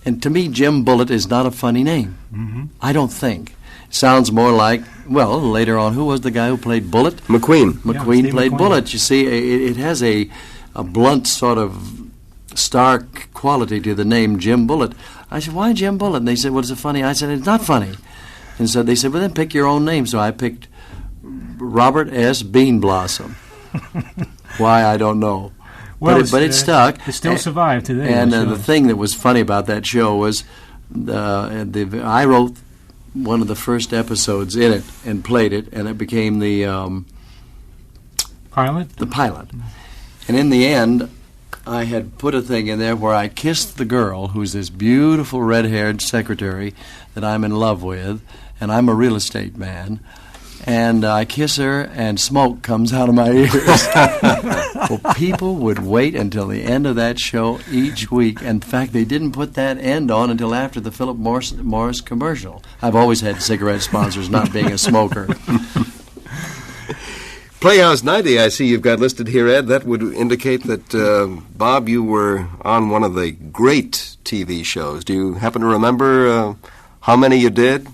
And to me, Jim Bullitt is not a funny name. Mm-hmm. I don't think. Sounds more like, well, later on, who was the guy who played Bullitt? McQueen. McQueen played Bullitt. You see, it has a blunt sort of stark quality to the name Jim Bullitt. I said, why Jim Bullitt? And they said, well, it's funny. I said, it's not funny. And so they said, well, then pick your own name. So I picked Robert S. Beanblossom. Why, I don't know. Well, but it stuck. It still survived today. And the thing that was funny about that show was I wrote one of the first episodes in it and played it, and it became the pilot. The pilot. And in the end, I had put a thing in there where I kissed the girl, who's this beautiful red-haired secretary that I'm in love with, and I'm a real estate man. And I kiss her, and smoke comes out of my ears. Well, people would wait until the end of that show each week. In fact, they didn't put that end on until after the Philip Morris commercial. I've always had cigarette sponsors, not being a smoker. Playhouse 90, I see you've got listed here, Ed. That would indicate that, Bob, you were on one of the great TV shows. Do you happen to remember how many you did?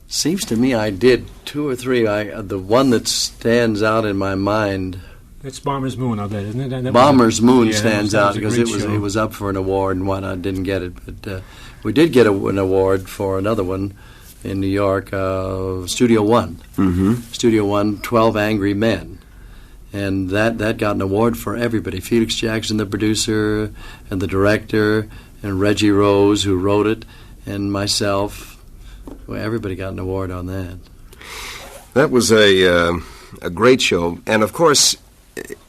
Seems to me I did 2 or 3. The one that stands out in my mind. It's Bomber's Moon, I bet, isn't it? Bomber's Moon stands out because it was up for an award and whatnot. Didn't get it, but we did get an award for another one in New York, Studio One. Mm-hmm. Studio One, 12 Angry Men. And that got an award for everybody. Felix Jackson, the producer, and the director, and Reggie Rose, who wrote it, and myself. Well, everybody got an award on that. That was a great show. And, of course,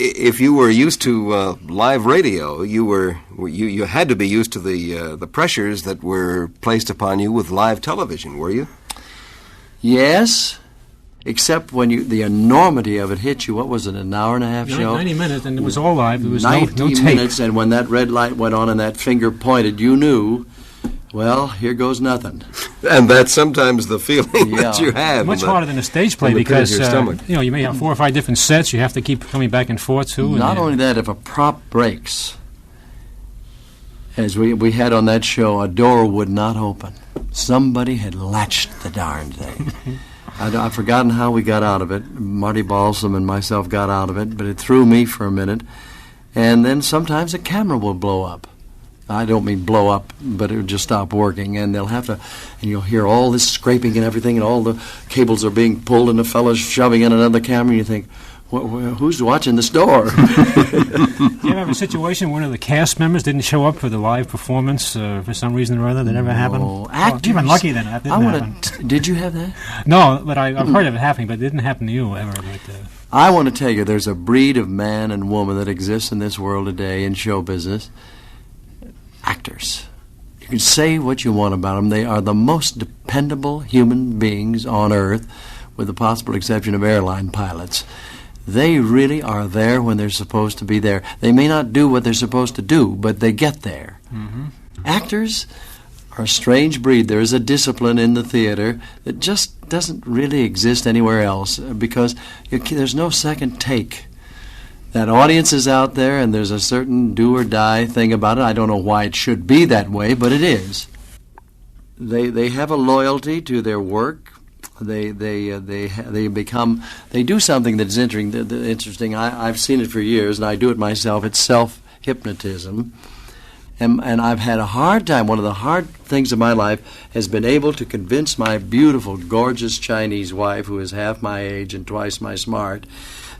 if you were used to live radio, you had to be used to the pressures that were placed upon you with live television, were you? Yes, except when the enormity of it hit you. What was it, an hour and a half show? 90 minutes, and it was all live. There was 90 no tape. minutes, and when that red light went on and that finger pointed, you knew, well, here goes nothing. And that's sometimes the feeling that you have. Much harder than a stage play because you may have 4 or 5 different sets. You have to keep coming back and forth too. Not only that, if a prop breaks, as we had on that show, a door would not open. Somebody had latched the darn thing. I've forgotten how we got out of it. Marty Balsam and myself got out of it, but it threw me for a minute. And then sometimes the camera will blow up. I don't mean blow up, but it would just stop working, and they'll have to, and you'll hear all this scraping and everything, and all the cables are being pulled, and the fellow's shoving in another camera, and you think, who's watching this door? Do you ever have a situation where one of the cast members didn't show up for the live performance for some reason or other? That ever happened? Actors. You've been lucky then. That didn't happen. Did you have that? No, but I've heard of it happening, but it didn't happen to you ever. But, I want to tell you, there's a breed of man and woman that exists in this world today in show business. Actors. You can say what you want about them. They are the most dependable human beings on earth, with the possible exception of airline pilots. They really are there when they're supposed to be there. They may not do what they're supposed to do, but they get there. Mm-hmm. Actors are a strange breed. There is a discipline in the theater that just doesn't really exist anywhere else because there's no second take. That audience is out there, and there's a certain do-or-die thing about it. I don't know why it should be that way, but it is. They have a loyalty to their work. They do something that's interesting. I've seen it for years, and I do it myself. It's self-hypnotism. And I've had a hard time. One of the hard things of my life has been able to convince my beautiful, gorgeous Chinese wife, who is half my age and twice my smart,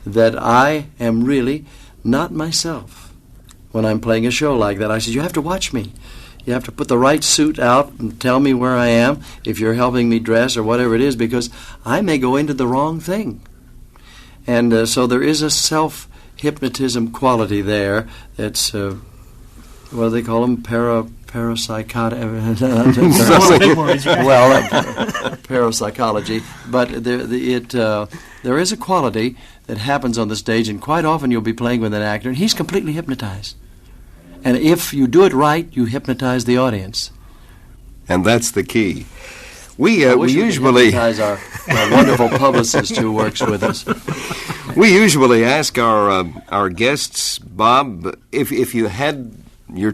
that I am really not myself when I'm playing a show like that. I said, you have to watch me. You have to put the right suit out and tell me where I am if you're helping me dress or whatever it is, because I may go into the wrong thing. And so there is a hypnotism quality there that's, what do they call them? Parapsychotic. Parapsychology. But there is a quality that happens on the stage, and quite often you'll be playing with an actor, and he's completely hypnotized. And if you do it right, you hypnotize the audience. And that's the key. We usually hypnotize our wonderful publicist who works with us. We usually ask our guests, Bob, if you had your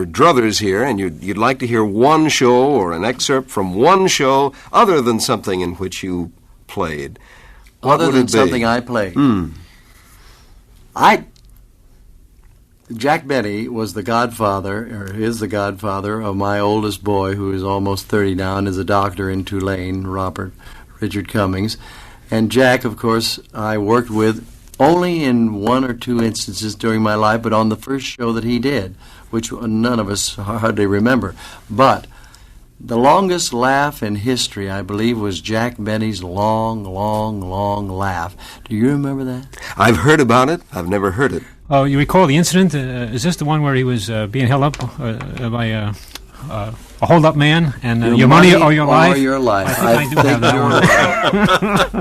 druthers here and you'd like to hear one show or an excerpt from one show other than something in which you played, what other would than it be? Something I played. Jack Benny was the godfather, or is the godfather, of my oldest boy, who is almost 30 now and is a doctor in Tulane, Richard Cummings. And Jack, of course, I worked with only in one or two instances during my life, but on the first show that he did, which none of us hardly remember. But the longest laugh in history, I believe, was Jack Benny's long, long, long laugh. Do you remember that? I've heard about it. I've never heard it. Oh, you recall the incident? Is this the one where he was being held up by a hold-up man, and your money or your life? Or your life. I think I do have that one.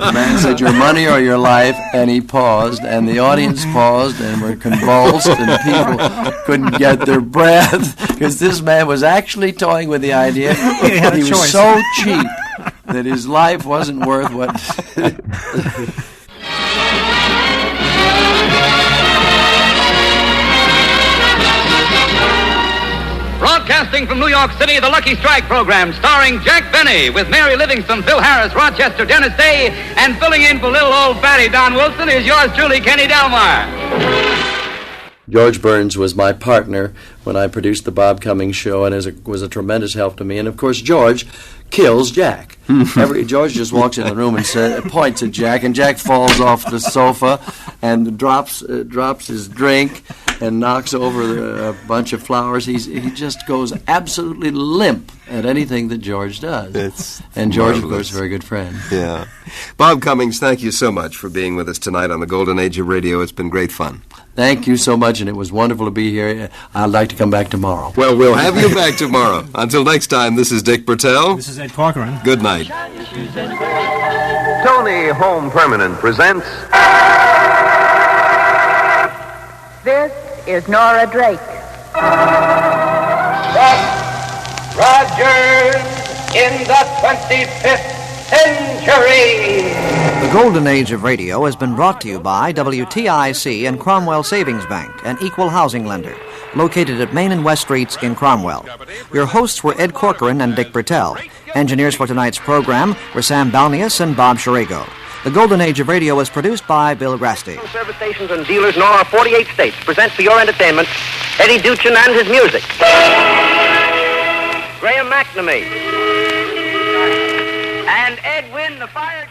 The man said, your money or your life, and he paused, and the audience paused and were convulsed, and people couldn't get their breath, because this man was actually toying with the idea that he was so cheap that his life wasn't worth what... Broadcasting from New York City, the Lucky Strike program, starring Jack Benny, with Mary Livingston, Phil Harris, Rochester, Dennis Day, and filling in for little old fatty Don Wilson is yours truly, Kenny Delmar. George Burns was my partner when I produced the Bob Cummings show, and was a tremendous help to me. And, of course, George kills Jack. George just walks in the room and points at Jack, and Jack falls off the sofa and drops his drink and knocks over a bunch of flowers. He just goes absolutely limp at anything that George does. And George, of course, is a very good friend. Yeah. Bob Cummings, thank you so much for being with us tonight on the Golden Age of Radio. It's been great fun. Thank you so much, and it was wonderful to be here. I'd like to come back tomorrow. Well, we'll have you back tomorrow. Until next time, this is Dick Bertel. This is Ed Corcoran. Good night. Tony Home Permanent presents... This is Nora Drake. Rogers in the 25th century. The Golden Age of Radio has been brought to you by WTIC and Cromwell Savings Bank, an equal housing lender, located at Main and West Streets in Cromwell. Your hosts were Ed Corcoran and Dick Bertel. Engineers for tonight's program were Sam Balnius and Bob Shirago. The Golden Age of Radio was produced by Bill Grasty. Service stations and dealers in all our 48 states present for your entertainment Eddie Duchin and his music. Graham McNamee. And Edwin the Fire...